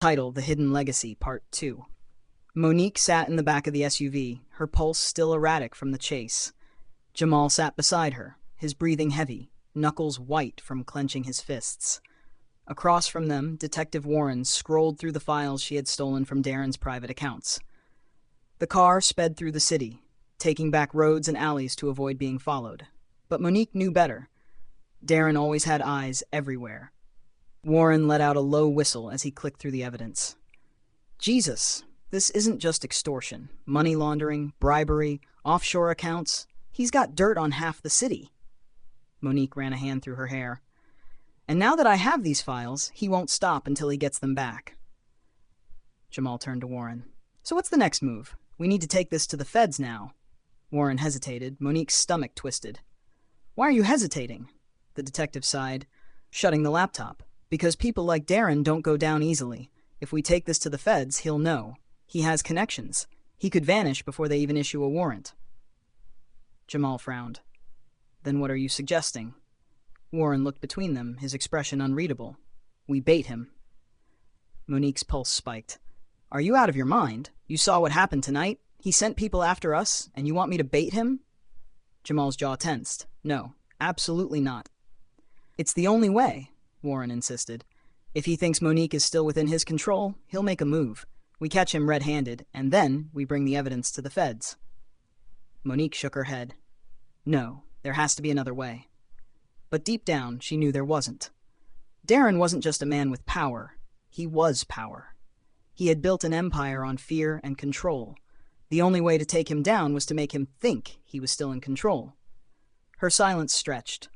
Title: The Hidden Legacy, Part 2. Monique sat in the back of the SUV, her pulse still erratic from the chase. Jamal sat beside her, his breathing heavy, knuckles white from clenching his fists. Across from them, Detective Warren scrolled through the files she had stolen from Darren's private accounts. The car sped through the city, taking back roads and alleys to avoid being followed. But Monique knew better. Darren always had eyes everywhere. Warren let out a low whistle as he clicked through the evidence. Jesus, this isn't just extortion, money laundering, bribery, offshore accounts. He's got dirt on half the city. Monique ran a hand through her hair. And now that I have these files, he won't stop until he gets them back. Jamal turned to Warren. So what's the next move? We need to take this to the feds now. Warren hesitated, Monique's stomach twisted. Why are you hesitating? The detective sighed, shutting the laptop. Because people like Darren don't go down easily. If we take this to the feds, he'll know. He has connections. He could vanish before they even issue a warrant. Jamal frowned. Then what are you suggesting? Warren looked between them, his expression unreadable. We bait him. Monique's pulse spiked. Are you out of your mind? You saw what happened tonight? He sent people after us, and you want me to bait him? Jamal's jaw tensed. No, absolutely not. It's the only way, Warren insisted. If he thinks Monique is still within his control, he'll make a move. We catch him red-handed, and then we bring the evidence to the feds. Monique shook her head. No, there has to be another way. But deep down, she knew there wasn't. Darren wasn't just a man with power. He was power. He had built an empire on fear and control. The only way to take him down was to make him think he was still in control. Her silence stretched.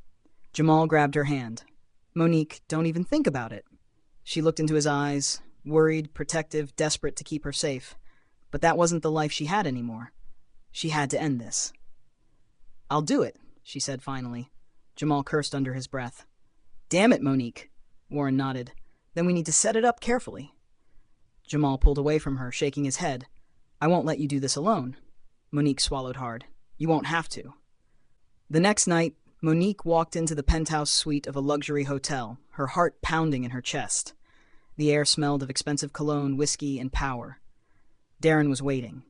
Jamal grabbed her hand. Monique, don't even think about it. She looked into his eyes, worried, protective, desperate to keep her safe. But that wasn't the life she had anymore. She had to end this. I'll do it, she said finally. Jamal cursed under his breath. Damn it, Monique. Warren nodded. Then we need to set it up carefully. Jamal pulled away from her, shaking his head. I won't let you do this alone. Monique swallowed hard. You won't have to. The next night, Monique walked into the penthouse suite of a luxury hotel, her heart pounding in her chest. The air smelled of expensive cologne, whiskey, and power. Darren was waiting.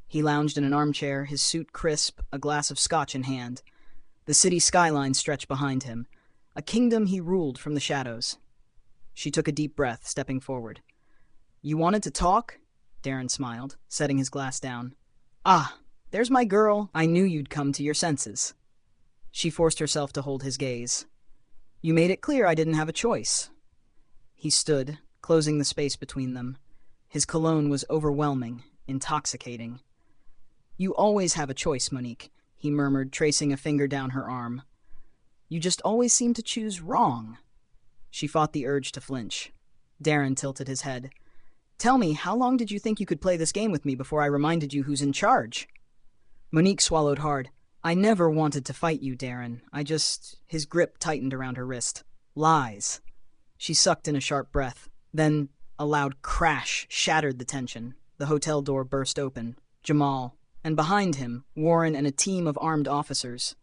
He lounged in an armchair, his suit crisp, a glass of scotch in hand. The city skyline stretched behind him, a kingdom he ruled from the shadows. She took a deep breath, stepping forward. You wanted to talk? Darren smiled, setting his glass down. Ah, there's my girl. I knew you'd come to your senses. She forced herself to hold his gaze. You made it clear I didn't have a choice. He stood, closing the space between them. His cologne was overwhelming, intoxicating. You always have a choice, Monique, he murmured, tracing a finger down her arm. You just always seem to choose wrong. She fought the urge to flinch. Darren tilted his head. Tell me, how long did you think you could play this game with me before I reminded you who's in charge? Monique swallowed hard. I never wanted to fight you, Darren. His grip tightened around her wrist. Lies. She sucked in a sharp breath. Then a loud crash shattered the tension. The hotel door burst open. Jamal, and behind him, Warren and a team of armed officers.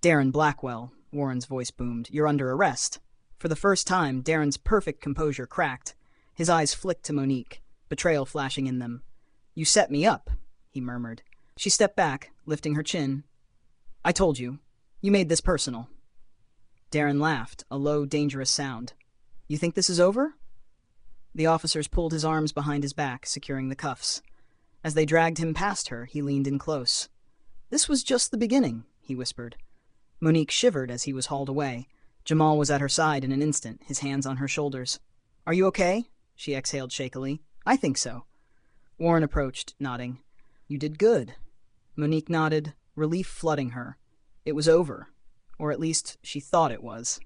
Darren Blackwell, Warren's voice boomed. You're under arrest. For the first time, Darren's perfect composure cracked. His eyes flicked to Monique, betrayal flashing in them. You set me up, he murmured. She stepped back, lifting her chin. I told you. You made this personal. Darren laughed, a low, dangerous sound. You think this is over? The officers pulled his arms behind his back, securing the cuffs. As they dragged him past her, he leaned in close. This was just the beginning, he whispered. Monique shivered as he was hauled away. Jamal was at her side in an instant, his hands on her shoulders. Are you okay? She exhaled shakily. I think so. Warren approached, nodding. You did good. Monique nodded, relief flooding her. It was over. Or at least she thought it was.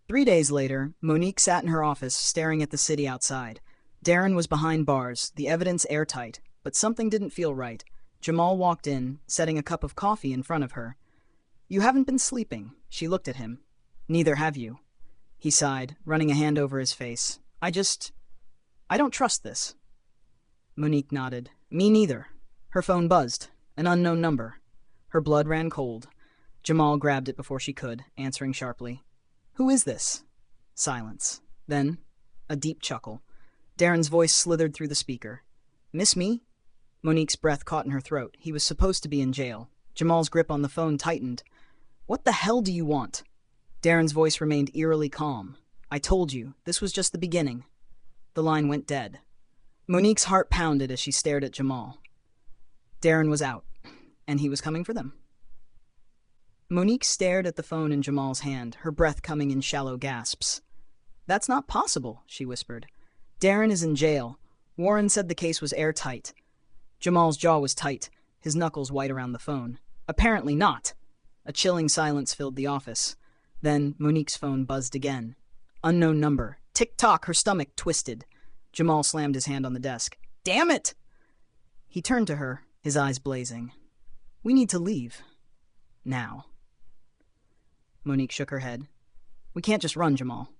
3 days later, Monique sat in her office, staring at the city outside. Darren was behind bars, the evidence airtight, but something didn't feel right. Jamal walked in, setting a cup of coffee in front of her. You haven't been sleeping. She looked at him. Neither have you. He sighed, running a hand over his face. I don't trust this. Monique nodded. Me neither. Her phone buzzed. An unknown number. Her blood ran cold. Jamal grabbed it before she could, answering sharply. Who is this? Silence. Then, a deep chuckle. Darren's voice slithered through the speaker. Miss me? Monique's breath caught in her throat. He was supposed to be in jail. Jamal's grip on the phone tightened. What the hell do you want? Darren's voice remained eerily calm. I told you, this was just the beginning. The line went dead. Monique's heart pounded as she stared at Jamal. Darren was out, and he was coming for them. Monique stared at the phone in Jamal's hand, her breath coming in shallow gasps. That's not possible, she whispered. Darren is in jail. Warren said the case was airtight. Jamal's jaw was tight, his knuckles white around the phone. Apparently not. A chilling silence filled the office. Then Monique's phone buzzed again. Unknown number. Tick-tock, her stomach twisted. Jamal slammed his hand on the desk. Damn it! He turned to her, his eyes blazing. We need to leave. Now. Monique shook her head. We can't just run, Jamal.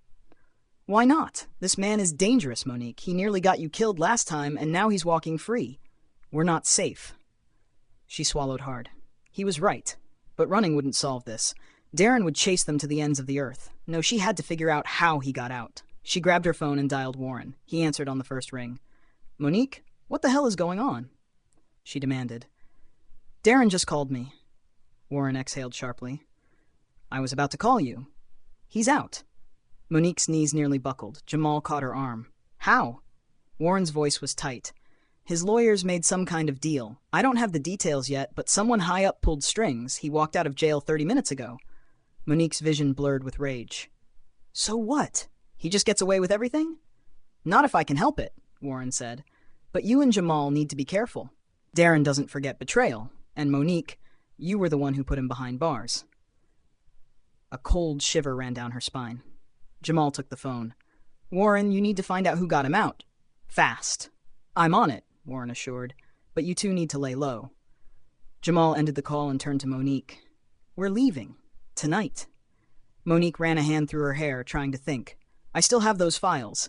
Why not? This man is dangerous, Monique. He nearly got you killed last time, and now he's walking free. We're not safe. She swallowed hard. He was right. But running wouldn't solve this. Darren would chase them to the ends of the earth. No, she had to figure out how he got out. She grabbed her phone and dialed Warren. He answered on the first ring. Monique, what the hell is going on? She demanded. Darren just called me. Warren exhaled sharply. I was about to call you. He's out. Monique's knees nearly buckled. Jamal caught her arm. How? Warren's voice was tight. His lawyers made some kind of deal. I don't have the details yet, but someone high up pulled strings. He walked out of jail 30 minutes ago. Monique's vision blurred with rage. So what? He just gets away with everything? Not if I can help it, Warren said. But you and Jamal need to be careful. Darren doesn't forget betrayal. And Monique, you were the one who put him behind bars. A cold shiver ran down her spine. Jamal took the phone. Warren, you need to find out who got him out. Fast. I'm on it, Warren assured. But you two need to lay low. Jamal ended the call and turned to Monique. We're leaving. Tonight. Monique ran a hand through her hair, trying to think. I still have those files.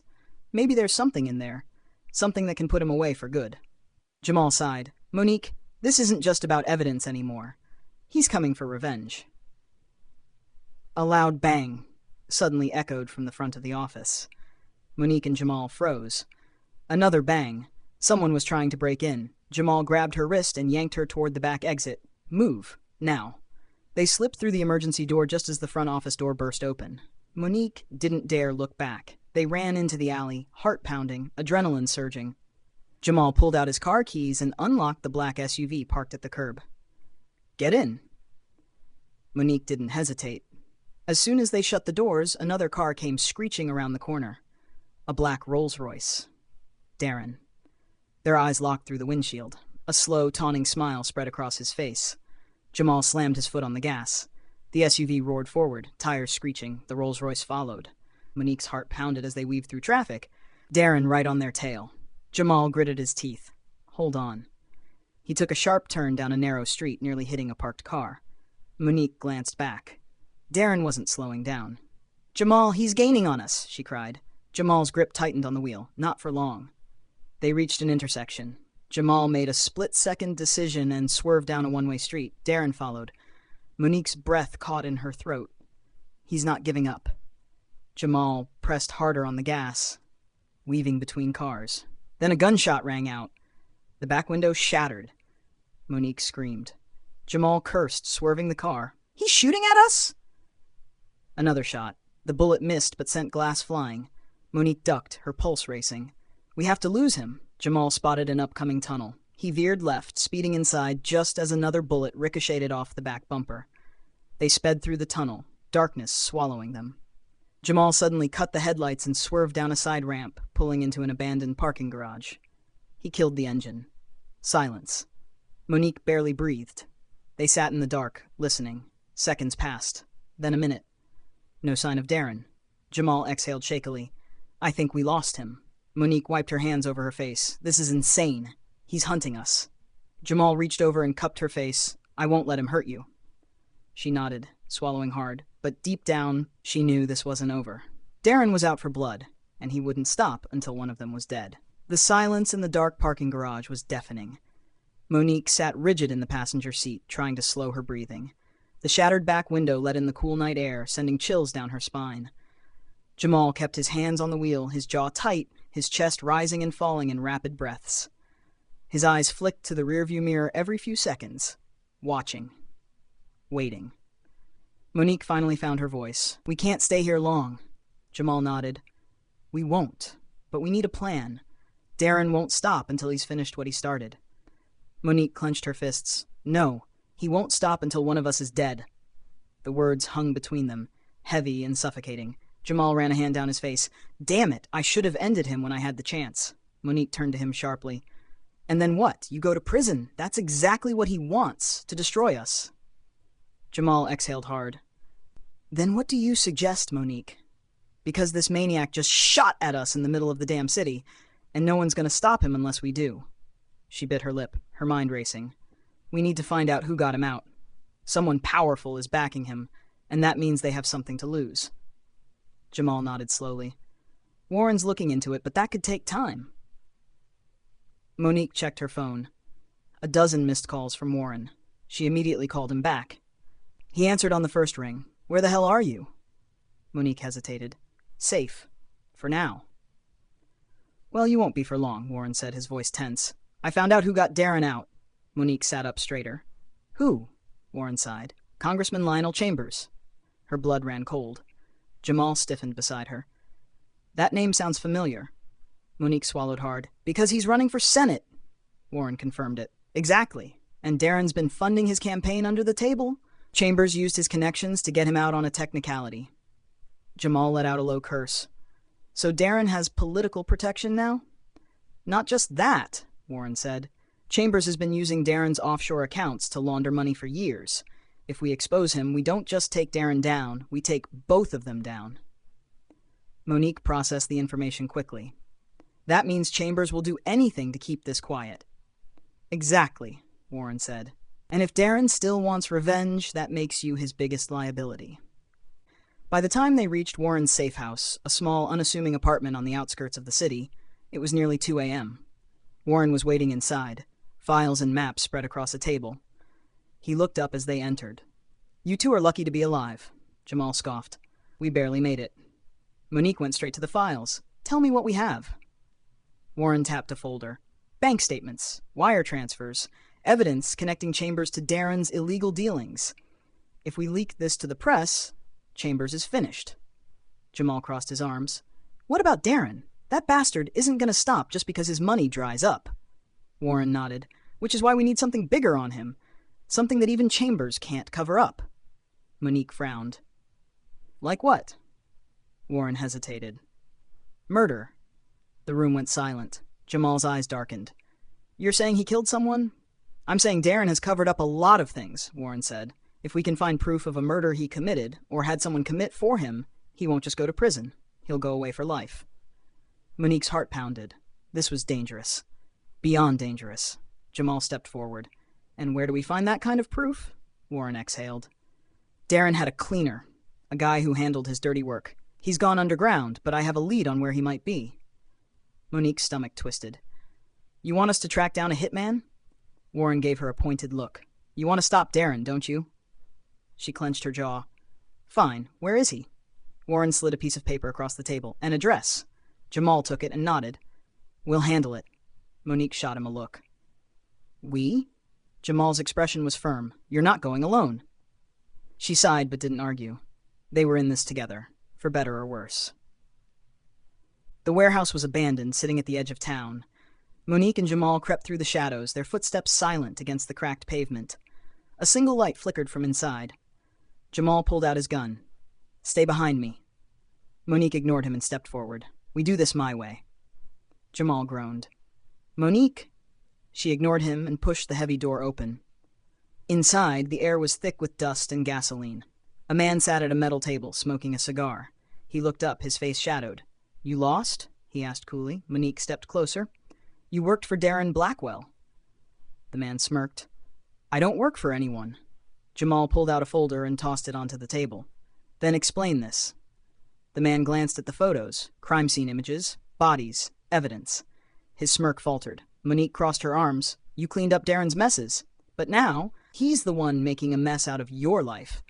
Maybe there's something in there. Something that can put him away for good. Jamal sighed. Monique, this isn't just about evidence anymore. He's coming for revenge. A loud bang suddenly echoed from the front of the office. Monique and Jamal froze. Another bang. Someone was trying to break in. Jamal grabbed her wrist and yanked her toward the back exit. Move. Now. They slipped through the emergency door just as the front office door burst open. Monique didn't dare look back. They ran into the alley, heart pounding, adrenaline surging. Jamal pulled out his car keys and unlocked the black SUV parked at the curb. Get in. Monique didn't hesitate. As soon as they shut the doors, another car came screeching around the corner. A black Rolls-Royce. Darren. Their eyes locked through the windshield. A slow, taunting smile spread across his face. Jamal slammed his foot on the gas. The SUV roared forward, tires screeching. The Rolls-Royce followed. Monique's heart pounded as they weaved through traffic. Darren right on their tail. Jamal gritted his teeth. Hold on. He took a sharp turn down a narrow street, nearly hitting a parked car. Monique glanced back. Darren wasn't slowing down. Jamal, he's gaining on us, she cried. Jamal's grip tightened on the wheel. Not for long. They reached an intersection. Jamal made a split-second decision and swerved down a one-way street. Darren followed. Monique's breath caught in her throat. He's not giving up. Jamal pressed harder on the gas, weaving between cars. Then a gunshot rang out. The back window shattered. Monique screamed. Jamal cursed, swerving the car. He's shooting at us? Another shot. The bullet missed but sent glass flying. Monique ducked, her pulse racing. We have to lose him. Jamal spotted an upcoming tunnel. He veered left, speeding inside just as another bullet ricocheted off the back bumper. They sped through the tunnel, darkness swallowing them. Jamal suddenly cut the headlights and swerved down a side ramp, pulling into an abandoned parking garage. He killed the engine. Silence. Monique barely breathed. They sat in the dark, listening. Seconds passed. Then a minute. No sign of Darren. Jamal exhaled shakily. I think we lost him. Monique wiped her hands over her face. This is insane. He's hunting us. Jamal reached over and cupped her face. I won't let him hurt you. She nodded, swallowing hard, but deep down, she knew this wasn't over. Darren was out for blood, and he wouldn't stop until one of them was dead. The silence in the dark parking garage was deafening. Monique sat rigid in the passenger seat, trying to slow her breathing. The shattered back window let in the cool night air, sending chills down her spine. Jamal kept his hands on the wheel, his jaw tight, his chest rising and falling in rapid breaths. His eyes flicked to the rearview mirror every few seconds, watching, waiting. Monique finally found her voice. "We can't stay here long." Jamal nodded. "We won't, but we need a plan. Darren won't stop until he's finished what he started." Monique clenched her fists. "No, he won't stop until one of us is dead." The words hung between them, heavy and suffocating. Jamal ran a hand down his face. "Damn it, I should have ended him when I had the chance." Monique turned to him sharply. "And then what? You go to prison. That's exactly what he wants, to destroy us." Jamal exhaled hard. "Then what do you suggest, Monique? Because this maniac just shot at us in the middle of the damn city, and no one's going to stop him unless we do." She bit her lip, her mind racing. "We need to find out who got him out. Someone powerful is backing him, and that means they have something to lose." Jamal nodded slowly. "Warren's looking into it, but that could take time." Monique checked her phone. A dozen missed calls from Warren. She immediately called him back. He answered on the first ring. "Where the hell are you?" Monique hesitated. "Safe. For now." "Well, you won't be for long," Warren said, his voice tense. "I found out who got Darren out." Monique sat up straighter. "Who?" Warren sighed. "Congressman Lionel Chambers." Her blood ran cold. Jamal stiffened beside her. "That name sounds familiar." Monique swallowed hard. "Because he's running for Senate." Warren confirmed it. "Exactly. And Darren's been funding his campaign under the table. Chambers used his connections to get him out on a technicality." Jamal let out a low curse. "So Darren has political protection now?" "Not just that," Warren said. "Chambers has been using Darren's offshore accounts to launder money for years. If we expose him, we don't just take Darren down, we take both of them down." Monique processed the information quickly. "That means Chambers will do anything to keep this quiet." "Exactly," Warren said. "And if Darren still wants revenge, that makes you his biggest liability." By the time they reached Warren's safe house, a small, unassuming apartment on the outskirts of the city, it was nearly 2 a.m. Warren was waiting inside, files and maps spread across a table. He looked up as they entered. "You two are lucky to be alive," Jamal scoffed. "We barely made it." Monique went straight to the files. "Tell me what we have." Warren tapped a folder. "Bank statements, wire transfers, evidence connecting Chambers to Darren's illegal dealings. If we leak this to the press, Chambers is finished." Jamal crossed his arms. "What about Darren? That bastard isn't going to stop just because his money dries up." Warren nodded. "Which is why we need something bigger on him. Something that even Chambers can't cover up." Monique frowned. "Like what?" Warren hesitated. "Murder." The room went silent. Jamal's eyes darkened. "You're saying he killed someone?" "I'm saying Darren has covered up a lot of things," Warren said. "If we can find proof of a murder he committed, or had someone commit for him, he won't just go to prison. He'll go away for life." Monique's heart pounded. This was dangerous. Beyond dangerous. Jamal stepped forward. "And where do we find that kind of proof?" Warren exhaled. "Darren had a cleaner, a guy who handled his dirty work. He's gone underground, but I have a lead on where he might be." Monique's stomach twisted. "You want us to track down a hitman?" Warren gave her a pointed look. "You want to stop Darren, don't you?" She clenched her jaw. "Fine. Where is he?" Warren slid a piece of paper across the table. "An address." Jamal took it and nodded. "We'll handle it." Monique shot him a look. "We?" Jamal's expression was firm. "You're not going alone." She sighed but didn't argue. They were in this together, for better or worse. The warehouse was abandoned, sitting at the edge of town. Monique and Jamal crept through the shadows, their footsteps silent against the cracked pavement. A single light flickered from inside. Jamal pulled out his gun. "Stay behind me." Monique ignored him and stepped forward. "We do this my way." Jamal groaned. "Monique!" She ignored him and pushed the heavy door open. Inside, the air was thick with dust and gasoline. A man sat at a metal table, smoking a cigar. He looked up, his face shadowed. "You lost?" he asked coolly. Monique stepped closer. "You worked for Darren Blackwell." The man smirked. "I don't work for anyone." Jamal pulled out a folder and tossed it onto the table. "Then explain this." The man glanced at the photos, crime scene images, bodies, evidence. His smirk faltered. Monique crossed her arms. "You cleaned up Darren's messes. But now, he's the one making a mess out of your life.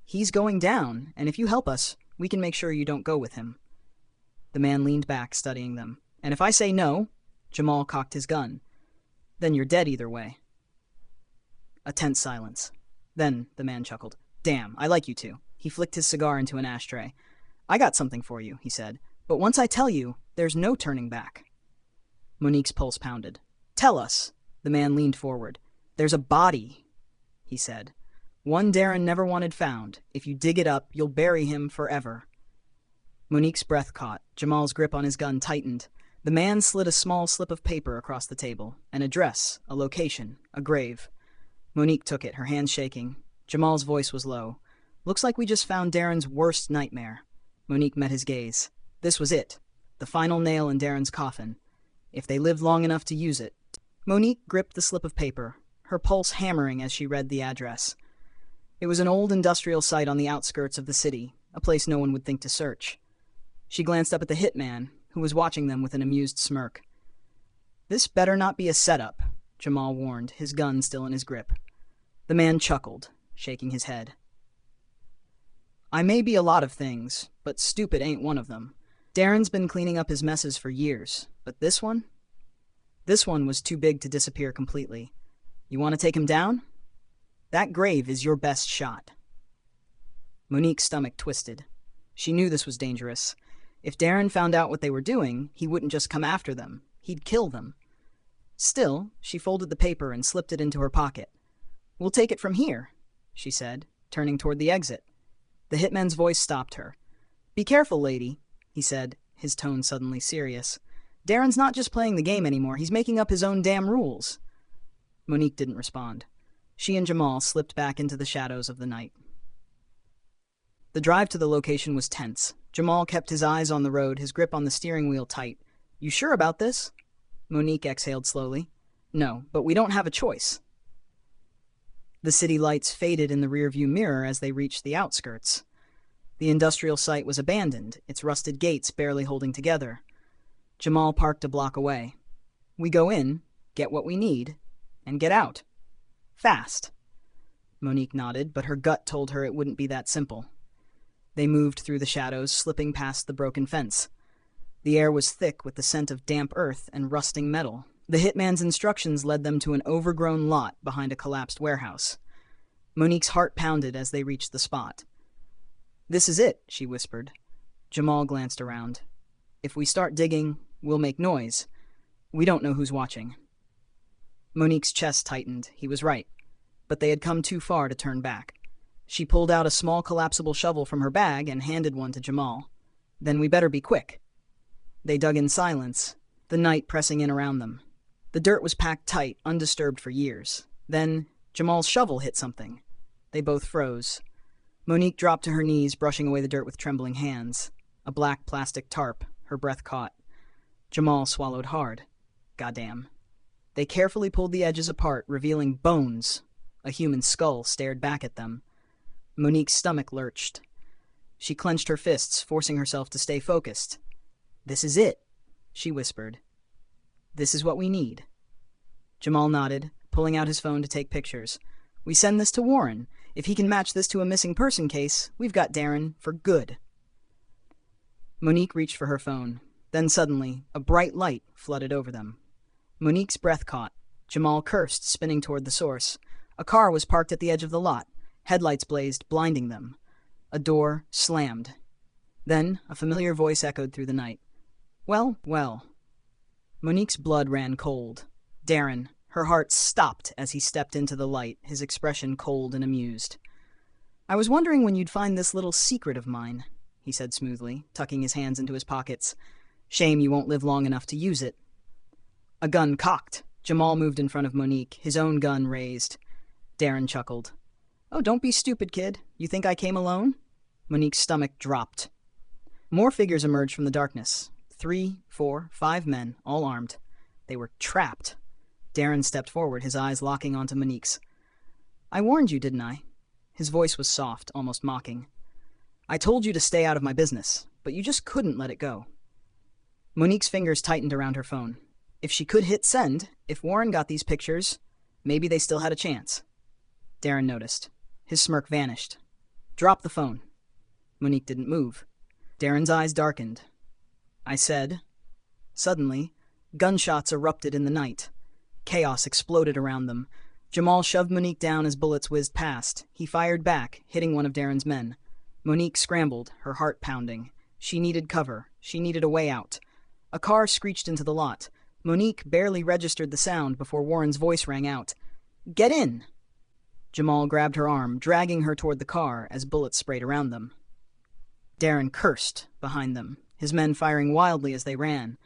He's going down, and if you help us, we can make sure you don't go with him." The man leaned back, studying them. And if I say no, Jamal cocked his gun, then you're dead either way. A tense silence. Then the man chuckled. Damn, I like you two. He flicked his cigar into an ashtray. I got something for you, he said. But once I tell you, there's no turning back. Monique's pulse pounded. Tell us. The man leaned forward. There's a body, he said. One Darren never wanted found. If you dig it up, you'll bury him forever. Monique's breath caught. Jamal's grip on his gun tightened. The man slid a small slip of paper across the table. An address, a location, a grave. Monique took it, her hands shaking. Jamal's voice was low. Looks like we just found Darren's worst nightmare. Monique met his gaze. This was it. The final nail in Darren's coffin. If they lived long enough to use it. Monique gripped the slip of paper, her pulse hammering as she read the address. It was an old industrial site on the outskirts of the city, a place no one would think to search. She glanced up at the hitman, who was watching them with an amused smirk. This better not be a setup, Jamal warned, his gun still in his grip. The man chuckled, shaking his head. I may be a lot of things, but stupid ain't one of them. Darren's been cleaning up his messes for years, but this one? This one was too big to disappear completely. You want to take him down? That grave is your best shot. Monique's stomach twisted. She knew this was dangerous. If Darren found out what they were doing, he wouldn't just come after them. He'd kill them. Still, she folded the paper and slipped it into her pocket. We'll take it from here, she said, turning toward the exit. The hitman's voice stopped her. Be careful, lady, he said, his tone suddenly serious. Darren's not just playing the game anymore, he's making up his own damn rules. Monique didn't respond. She and Jamal slipped back into the shadows of the night. The drive to the location was tense. Jamal kept his eyes on the road, his grip on the steering wheel tight. You sure about this? Monique exhaled slowly. No, but we don't have a choice. The city lights faded in the rearview mirror as they reached the outskirts. The industrial site was abandoned, its rusted gates barely holding together. Jamal parked a block away. We go in, get what we need, and get out. Fast. Monique nodded, but her gut told her it wouldn't be that simple. They moved through the shadows, slipping past the broken fence. The air was thick with the scent of damp earth and rusting metal. The hitman's instructions led them to an overgrown lot behind a collapsed warehouse. Monique's heart pounded as they reached the spot. This is it, she whispered. Jamal glanced around. If we start digging, we'll make noise. We don't know who's watching. Monique's chest tightened. He was right. But they had come too far to turn back. She pulled out a small collapsible shovel from her bag and handed one to Jamal. Then we better be quick. They dug in silence, the night pressing in around them. The dirt was packed tight, undisturbed for years. Then Jamal's shovel hit something. They both froze. Monique dropped to her knees, brushing away the dirt with trembling hands. A black plastic tarp, her breath caught. Jamal swallowed hard. Goddamn. They carefully pulled the edges apart, revealing bones. A human skull stared back at them. Monique's stomach lurched. She clenched her fists, forcing herself to stay focused. This is it, she whispered. This is what we need. Jamal nodded, pulling out his phone to take pictures. We send this to Warren. If he can match this to a missing person case, we've got Darren for good. Monique reached for her phone. Then suddenly, a bright light flooded over them. Monique's breath caught. Jamal cursed, spinning toward the source. A car was parked at the edge of the lot. Headlights blazed, blinding them. A door slammed. Then a familiar voice echoed through the night. Well, well. Monique's blood ran cold. Darren, her heart stopped as he stepped into the light, his expression cold and amused. I was wondering when you'd find this little secret of mine, he said smoothly, tucking his hands into his pockets. Shame you won't live long enough to use it. A gun cocked. Jamal moved in front of Monique, his own gun raised. Darren chuckled. Oh, don't be stupid, kid. You think I came alone? Monique's stomach dropped. More figures emerged from the darkness. 3, 4, 5 men, all armed. They were trapped. Darren stepped forward, his eyes locking onto Monique's. I warned you, didn't I? His voice was soft, almost mocking. I told you to stay out of my business, but you just couldn't let it go. Monique's fingers tightened around her phone. If she could hit send, if Warren got these pictures, maybe they still had a chance. Darren noticed. His smirk vanished. Drop the phone. Monique didn't move. Darren's eyes darkened. I said, Suddenly, gunshots erupted in the night. Chaos exploded around them. Jamal shoved Monique down as bullets whizzed past. He fired back, hitting one of Darren's men. Monique scrambled, her heart pounding. She needed cover. She needed a way out. A car screeched into the lot. Monique barely registered the sound before Warren's voice rang out. "Get in!" Jamal grabbed her arm, dragging her toward the car as bullets sprayed around them. Darren cursed behind them, his men firing wildly as they ran.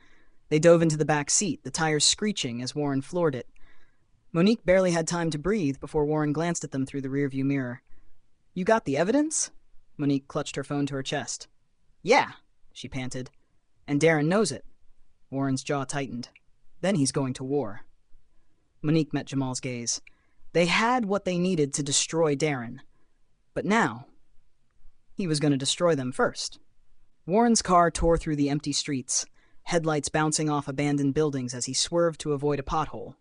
They dove into the back seat, the tires screeching as Warren floored it. Monique barely had time to breathe before Warren glanced at them through the rearview mirror. "You got the evidence?" Monique clutched her phone to her chest. "Yeah," she panted. "And Darren knows it." Warren's jaw tightened. "Then he's going to war." Monique met Jamal's gaze. They had what they needed to destroy Darren. But now, he was going to destroy them first. Warren's car tore through the empty streets, headlights bouncing off abandoned buildings as he swerved to avoid a pothole.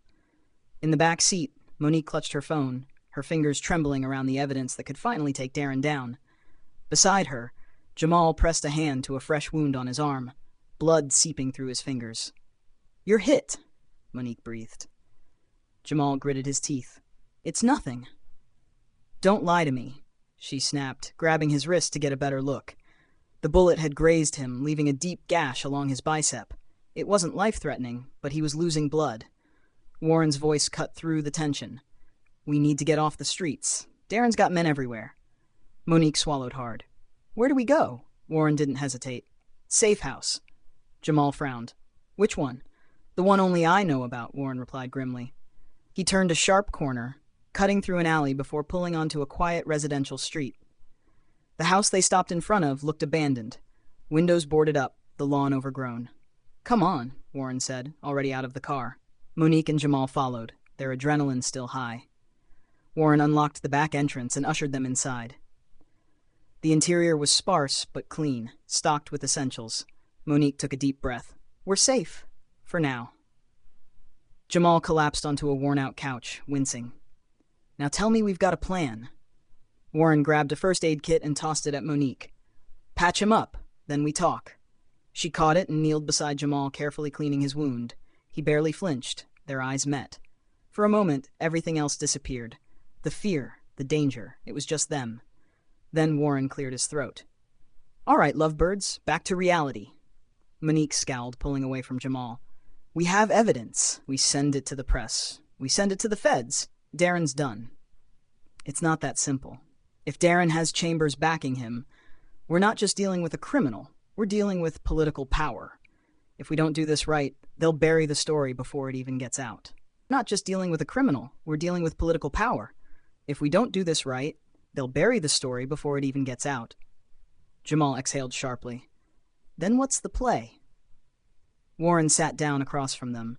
In the back seat, Monique clutched her phone, her fingers trembling around the evidence that could finally take Darren down. Beside her, Jamal pressed a hand to a fresh wound on his arm, blood seeping through his fingers. "You're hit," Monique breathed. Jamal gritted his teeth. "It's nothing." "Don't lie to me," she snapped, grabbing his wrist to get a better look. The bullet had grazed him, leaving a deep gash along his bicep. It wasn't life-threatening, but he was losing blood. Warren's voice cut through the tension. "We need to get off the streets. Darren's got men everywhere." Monique swallowed hard. "Where do we go?" Warren didn't hesitate. "Safe house." Jamal frowned. "Which one?" "The one only I know about," Warren replied grimly. He turned a sharp corner, cutting through an alley before pulling onto a quiet residential street. The house they stopped in front of looked abandoned. Windows boarded up, the lawn overgrown. "Come on," Warren said, already out of the car. Monique and Jamal followed, their adrenaline still high. Warren unlocked the back entrance and ushered them inside. The interior was sparse but clean, stocked with essentials. Monique took a deep breath. "We're safe. For now." Jamal collapsed onto a worn-out couch, wincing. "Now tell me we've got a plan." Warren grabbed a first aid kit and tossed it at Monique. "Patch him up, then we talk." She caught it and kneeled beside Jamal, carefully cleaning his wound. He barely flinched. Their eyes met. For a moment, everything else disappeared. The fear, the danger, it was just them. Then Warren cleared his throat. "All right, lovebirds, back to reality." Monique scowled, pulling away from Jamal. "We have evidence. We send it to the press. We send it to the feds. Darren's done." "It's not that simple. If Darren has Chambers backing him, we're not just dealing with a criminal. We're dealing with political power. If we don't do this right, they'll bury the story before it even gets out. We're not just dealing with a criminal. We're dealing with political power. If we don't do this right, they'll bury the story before it even gets out." Jamal exhaled sharply. "Then what's the play?" Warren sat down across from them.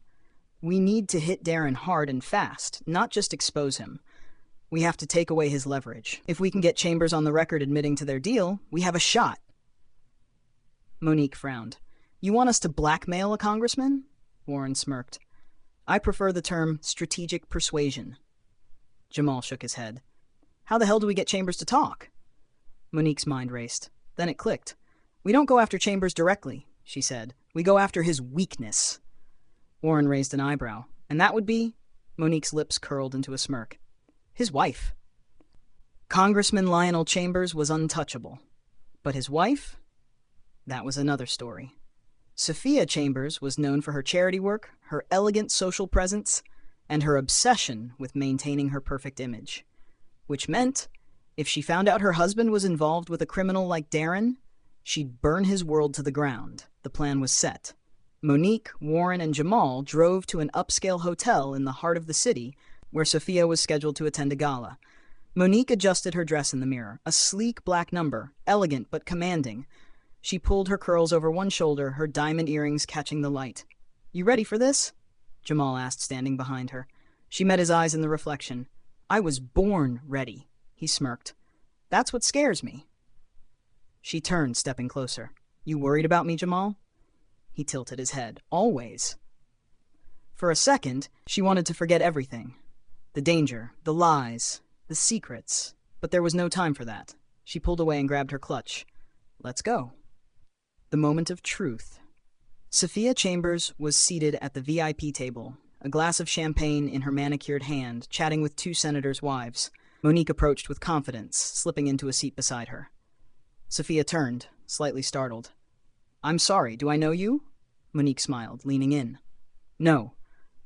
"We need to hit Darren hard and fast, not just expose him. We have to take away his leverage. If we can get Chambers on the record admitting to their deal, we have a shot." Monique frowned. "You want us to blackmail a congressman?" Warren smirked. "I prefer the term strategic persuasion." Jamal shook his head. "How the hell do we get Chambers to talk?" Monique's mind raced. Then it clicked. "We don't go after Chambers directly," she said. "We go after his weakness." Warren raised an eyebrow. "And that would be?" Monique's lips curled into a smirk. "His wife." Congressman Lionel Chambers was untouchable. But his wife? That was another story. Sophia Chambers was known for her charity work, her elegant social presence, and her obsession with maintaining her perfect image. Which meant, if she found out her husband was involved with a criminal like Darren, she'd burn his world to the ground. The plan was set. Monique, Warren, and Jamal drove to an upscale hotel in the heart of the city where Sophia was scheduled to attend a gala. Monique adjusted her dress in the mirror, a sleek black number, elegant but commanding. She pulled her curls over one shoulder, her diamond earrings catching the light. "You ready for this?" Jamal asked, standing behind her. She met his eyes in the reflection. "I was born ready," he smirked. "That's what scares me." She turned, stepping closer. "You worried about me, Jamal?" He tilted his head. "Always." For a second, she wanted to forget everything. The danger, the lies, the secrets. But there was no time for that. She pulled away and grabbed her clutch. "Let's go." The moment of truth. Sophia Chambers was seated at the VIP table, a glass of champagne in her manicured hand, chatting with two senators' wives. Monique approached with confidence, slipping into a seat beside her. Sophia turned, slightly startled. "I'm sorry, do I know you?" Monique smiled, leaning in. "No,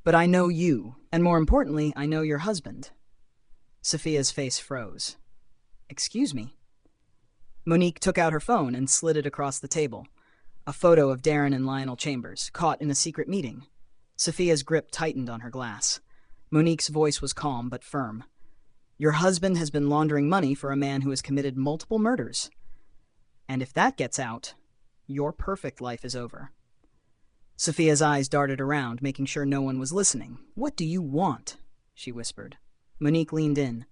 but I know you, and more importantly, I know your husband." Sophia's face froze. "Excuse me?" Monique took out her phone and slid it across the table. A photo of Darren and Lionel Chambers, caught in a secret meeting. Sophia's grip tightened on her glass. Monique's voice was calm but firm. "Your husband has been laundering money for a man who has committed multiple murders. And if that gets out, your perfect life is over." Sophia's eyes darted around, making sure no one was listening. "What do you want?" she whispered. Monique leaned in.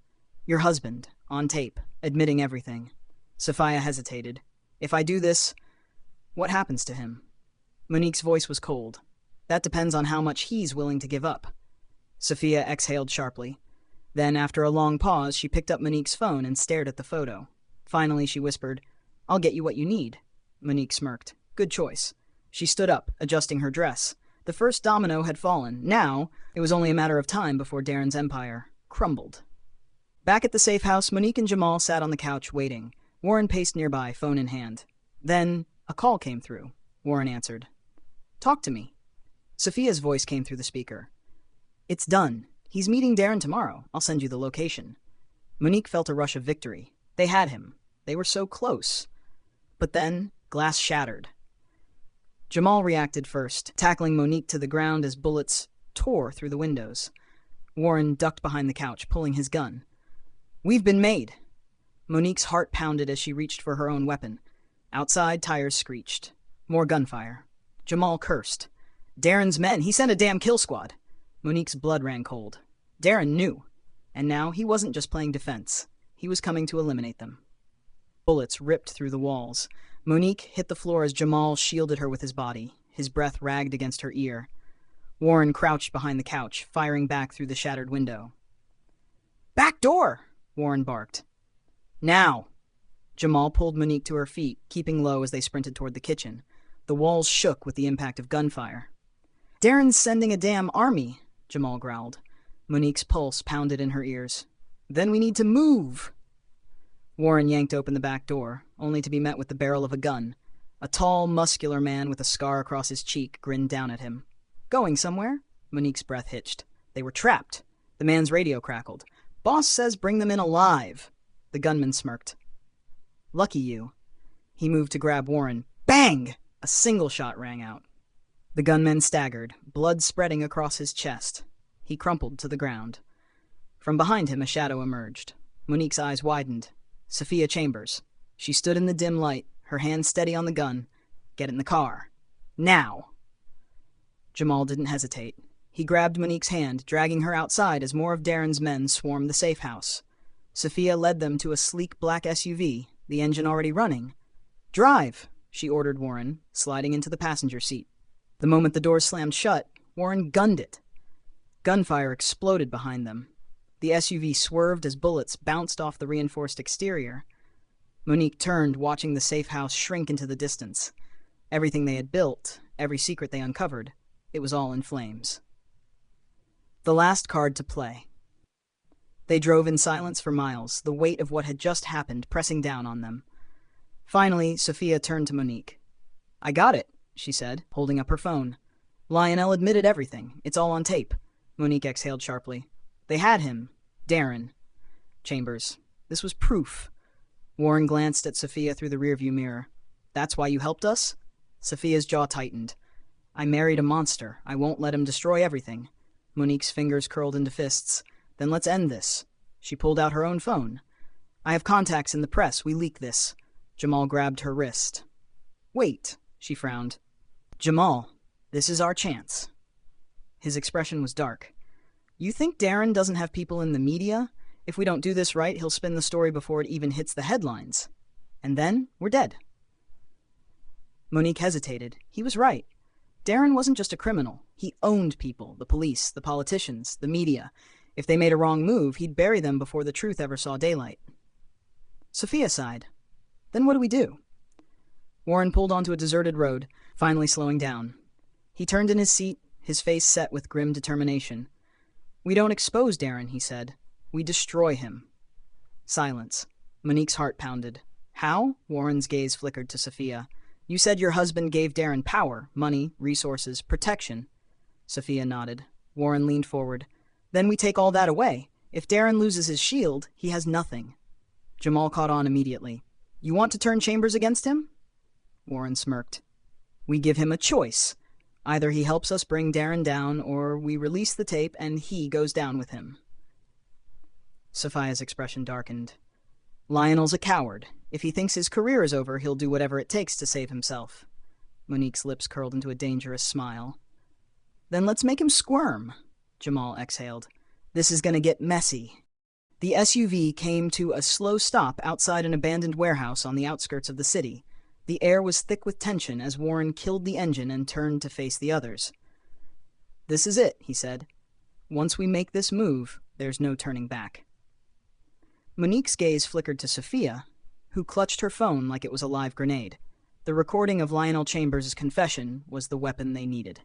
"Your husband, on tape, admitting everything." Sophia hesitated. "If I do this, what happens to him?" Monique's voice was cold. "That depends on how much he's willing to give up." Sophia exhaled sharply. Then, after a long pause, she picked up Monique's phone and stared at the photo. Finally, she whispered, "I'll get you what you need." Monique smirked. "Good choice." She stood up, adjusting her dress. The first domino had fallen. Now, it was only a matter of time before Darren's empire crumbled. Back at the safe house, Monique and Jamal sat on the couch, waiting. Warren paced nearby, phone in hand. Then, a call came through. Warren answered. "Talk to me." Sophia's voice came through the speaker. "It's done. He's meeting Darren tomorrow. I'll send you the location." Monique felt a rush of victory. They had him. They were so close. But then, glass shattered. Jamal reacted first, tackling Monique to the ground as bullets tore through the windows. Warren ducked behind the couch, pulling his gun. "We've been made." Monique's heart pounded as she reached for her own weapon. Outside, tires screeched. More gunfire. Jamal cursed. "Darren's men, he sent a damn kill squad." Monique's blood ran cold. Darren knew. And now he wasn't just playing defense. He was coming to eliminate them. Bullets ripped through the walls. Monique hit the floor as Jamal shielded her with his body. His breath ragged against her ear. Warren crouched behind the couch, firing back through the shattered window. "Back door!" Warren barked. "Now!" Jamal pulled Monique to her feet, keeping low as they sprinted toward the kitchen. The walls shook with the impact of gunfire. "Darren's sending a damn army," Jamal growled. Monique's pulse pounded in her ears. "Then we need to move!" Warren yanked open the back door, only to be met with the barrel of a gun. A tall, muscular man with a scar across his cheek grinned down at him. "Going somewhere?" Monique's breath hitched. They were trapped. The man's radio crackled. "Boss says bring them in alive." The gunman smirked. "Lucky you." He moved to grab Warren. Bang! A single shot rang out. The gunman staggered, blood spreading across his chest. He crumpled to the ground. From behind him, a shadow emerged. Monique's eyes widened. Sophia Chambers. She stood in the dim light, her hand steady on the gun. "Get in the car. Now!" Jamal didn't hesitate. He grabbed Monique's hand, dragging her outside as more of Darren's men swarmed the safe house. Sophia led them to a sleek black SUV, the engine already running. "Drive!" she ordered Warren, sliding into the passenger seat. The moment the door slammed shut, Warren gunned it. Gunfire exploded behind them. The SUV swerved as bullets bounced off the reinforced exterior. Monique turned, watching the safe house shrink into the distance. Everything they had built, every secret they uncovered, it was all in flames. The last card to play. They drove in silence for miles, the weight of what had just happened pressing down on them. Finally, Sophia turned to Monique. "I got it," she said, holding up her phone. "Lionel admitted everything. It's all on tape." Monique exhaled sharply. "They had him. Darren. Chambers. This was proof." Warren glanced at Sophia through the rearview mirror. "That's why you helped us?" Sophia's jaw tightened. "I married a monster. I won't let him destroy everything." Monique's fingers curled into fists. "Then let's end this." She pulled out her own phone. "I have contacts in the press. We leak this." Jamal grabbed her wrist. "Wait," she frowned. "Jamal, this is our chance." His expression was dark. "You think Darren doesn't have people in the media? If we don't do this right, he'll spin the story before it even hits the headlines. And then, we're dead." Monique hesitated. He was right. Darren wasn't just a criminal. He owned people, the police, the politicians, the media. If they made a wrong move, he'd bury them before the truth ever saw daylight. Sophia sighed. "Then what do we do?" Warren pulled onto a deserted road, finally slowing down. He turned in his seat, his face set with grim determination. "We don't expose Darren," he said. "We destroy him." Silence. Monique's heart pounded. "How?" Warren's gaze flickered to Sophia. "You said your husband gave Darren power, money, resources, protection." Sophia nodded. Warren leaned forward. "Then we take all that away. If Darren loses his shield, he has nothing." Jamal caught on immediately. "You want to turn Chambers against him?" Warren smirked. "We give him a choice. Either he helps us bring Darren down, or we release the tape and he goes down with him." Sophia's expression darkened. "Lionel's a coward. If he thinks his career is over, he'll do whatever it takes to save himself." Monique's lips curled into a dangerous smile. "Then let's make him squirm," Jamal exhaled. "This is going to get messy." The SUV came to a slow stop outside an abandoned warehouse on the outskirts of the city. The air was thick with tension as Warren killed the engine and turned to face the others. "This is it," he said. "Once we make this move, there's no turning back." Monique's gaze flickered to Sophia, who clutched her phone like it was a live grenade. The recording of Lionel Chambers' confession was the weapon they needed.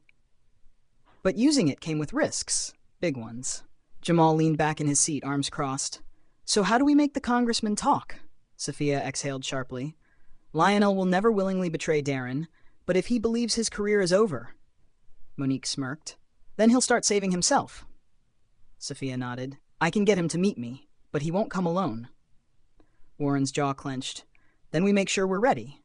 But using it came with risks, big ones. Jamal leaned back in his seat, arms crossed. "So how do we make the congressman talk?" Sophia exhaled sharply. "Lionel will never willingly betray Darren, but if he believes his career is over..." Monique smirked. "Then he'll start saving himself." Sophia nodded. "I can get him to meet me, but he won't come alone." Warren's jaw clenched. "Then we make sure we're ready."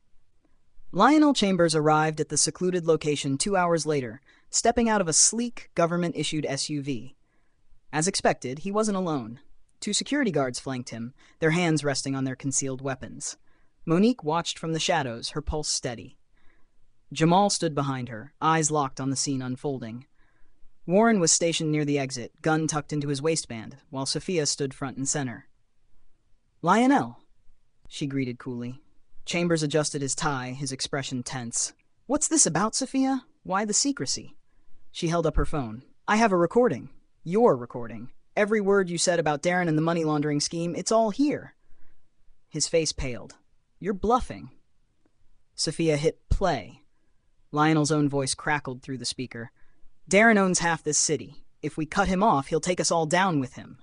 Lionel Chambers arrived at the secluded location 2 hours later, stepping out of a sleek, government-issued SUV. As expected, he wasn't alone. 2 security guards flanked him, their hands resting on their concealed weapons. Monique watched from the shadows, her pulse steady. Jamal stood behind her, eyes locked on the scene unfolding. Warren was stationed near the exit, gun tucked into his waistband, while Sophia stood front and center. "Lionel," she greeted coolly. Chambers adjusted his tie, his expression tense. "What's this about, Sophia? Why the secrecy?" She held up her phone. "I have a recording. Your recording. Every word you said about Darren and the money laundering scheme, it's all here." His face paled. "You're bluffing." Sophia hit play. Lionel's own voice crackled through the speaker. "Darren owns half this city. If we cut him off, he'll take us all down with him."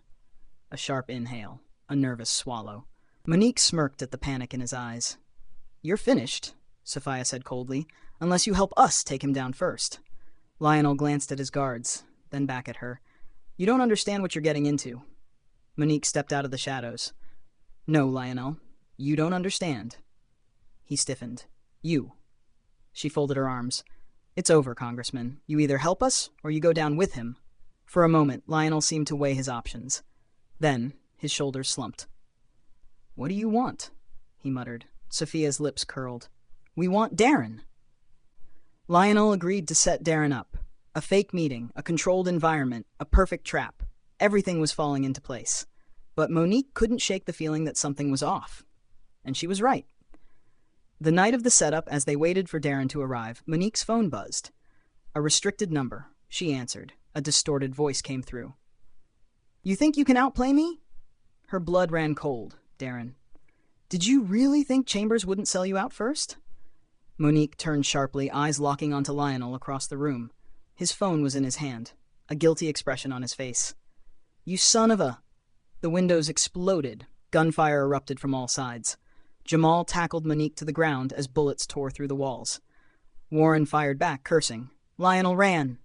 A sharp inhale, a nervous swallow. Monique smirked at the panic in his eyes. "You're finished," Sophia said coldly, "unless you help us take him down first." Lionel glanced at his guards, then back at her. "You don't understand what you're getting into." Monique stepped out of the shadows. "No, Lionel, you don't understand." He stiffened. "You." She folded her arms. "It's over, Congressman. You either help us, or you go down with him." For a moment, Lionel seemed to weigh his options. Then, his shoulders slumped. "What do you want?" he muttered. Sophia's lips curled. "We want Darren." Lionel agreed to set Darren up. A fake meeting, a controlled environment, a perfect trap. Everything was falling into place. But Monique couldn't shake the feeling that something was off. And she was right. The night of the setup, as they waited for Darren to arrive, Monique's phone buzzed. A restricted number. She answered. A distorted voice came through. "You think you can outplay me?" Her blood ran cold. Darren. "Did you really think Chambers wouldn't sell you out first?" Monique turned sharply, eyes locking onto Lionel across the room. His phone was in his hand, a guilty expression on his face. "You son of a..." The windows exploded. Gunfire erupted from all sides. Jamal tackled Monique to the ground as bullets tore through the walls. Warren fired back, cursing. Lionel ran.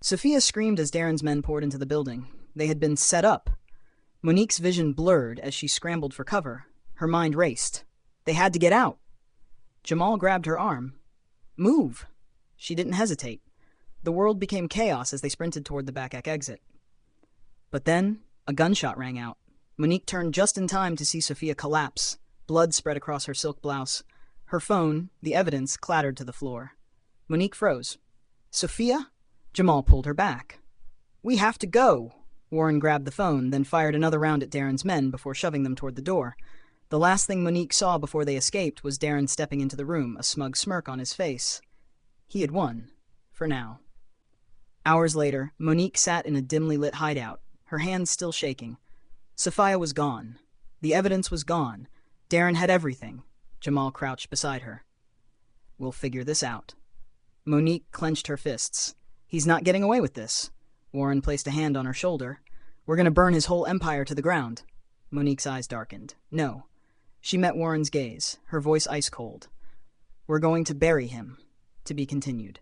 Sophia screamed as Darren's men poured into the building. They had been set up. Monique's vision blurred as she scrambled for cover. Her mind raced. They had to get out. Jamal grabbed her arm. "Move!" She didn't hesitate. The world became chaos as they sprinted toward the back exit. But then, a gunshot rang out. Monique turned just in time to see Sophia collapse. Blood spread across her silk blouse. Her phone, the evidence, clattered to the floor. Monique froze. "Sophia?" Jamal pulled her back. "We have to go!" Warren grabbed the phone, then fired another round at Darren's men before shoving them toward the door. The last thing Monique saw before they escaped was Darren stepping into the room, a smug smirk on his face. He had won. For now. Hours later, Monique sat in a dimly lit hideout, her hands still shaking. Sophia was gone. The evidence was gone. Darren had everything. Jamal crouched beside her. "We'll figure this out." Monique clenched her fists. He's not getting away with this. Warren placed a hand on her shoulder. We're going to burn his whole empire to the ground. Monique's eyes darkened. No. She met Warren's gaze, her voice ice cold. We're going to bury him. To be continued.